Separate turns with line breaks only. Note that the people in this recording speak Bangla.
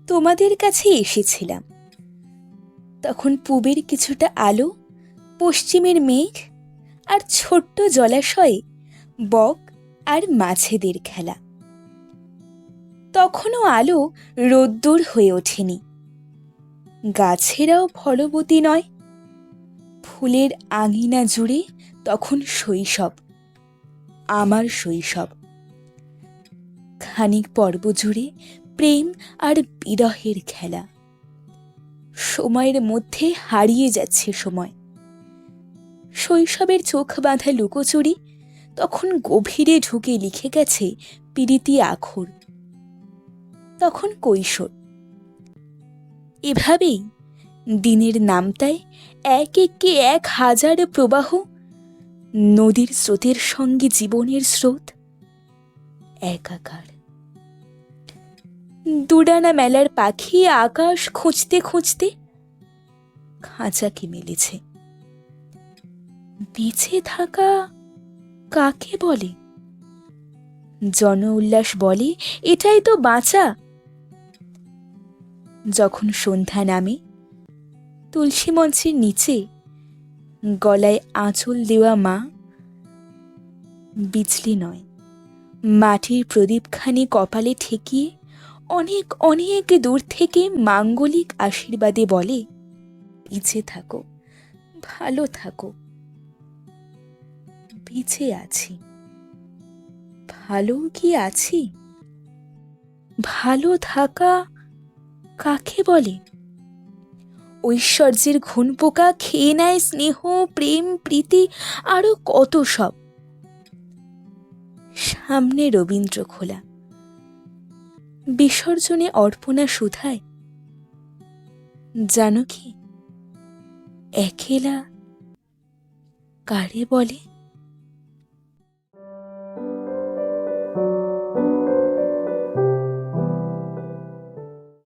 তোমাদের কাছে এসেছিলাম, তখন পূবের কিছুটা আলো, পশ্চিমের মেঘ, আর ছোট্ট জলাশয়ে বক আর মাছেদের খেলা। তখনও আলো রোদ্দুর হয়ে ওঠেনি, গাছেরাও ফলবতী নয়। ফুলের আঙিনা জুড়ে তখন শৈশব, আমার শৈশব। খানিক পর্ব জুড়ে প্রেম আর বিরহের খেলা। সময়ের মধ্যে হারিয়ে যাচ্ছে সময়। শৈশবের চোখ বাঁধা লুকোচুরি তখন গভীরে ঢুকে লিখে গেছে পীড়িতি আখর। তখন কৈশোর। এভাবেই দিনের নামতায় এক একে 1000 প্রবাহ, নদীর স্রোতের সঙ্গে জীবনের স্রোত একাকার। দুডানা মেলার পাখি আকাশ খুঁজতে খুঁজতে খাঁচাকে মেলেছে। বেঁচে থাকা কাকে বলে? জন উল্লাস বলে এটাই তো বাঁচা। যখন সন্ধ্যা নামে, তুলসী মঞ্চের নিচে গলায় আঁচল দেওয়া মা বিজলি নয়, মাটির প্রদীপখানি কপালে ঠেকিয়ে অনেক অনেক দূর থেকে মাঙ্গলিক আশীর্বাদে বলে, বেঁচে থাকো, ভালো থাকো। বেঁচে আছি, ভালো কি আছি? ভালো থাকা কাকে বলে? ঐশ্বর্যের ঘুণ পোকা খেয়ে নেয় স্নেহ, প্রেম, প্রীতি, আরো কত সব। সামনে রবীন্দ্র খোলা, বিসর্জনে অর্পণা সুধায়। জানো কি, একেলা কারে বলে?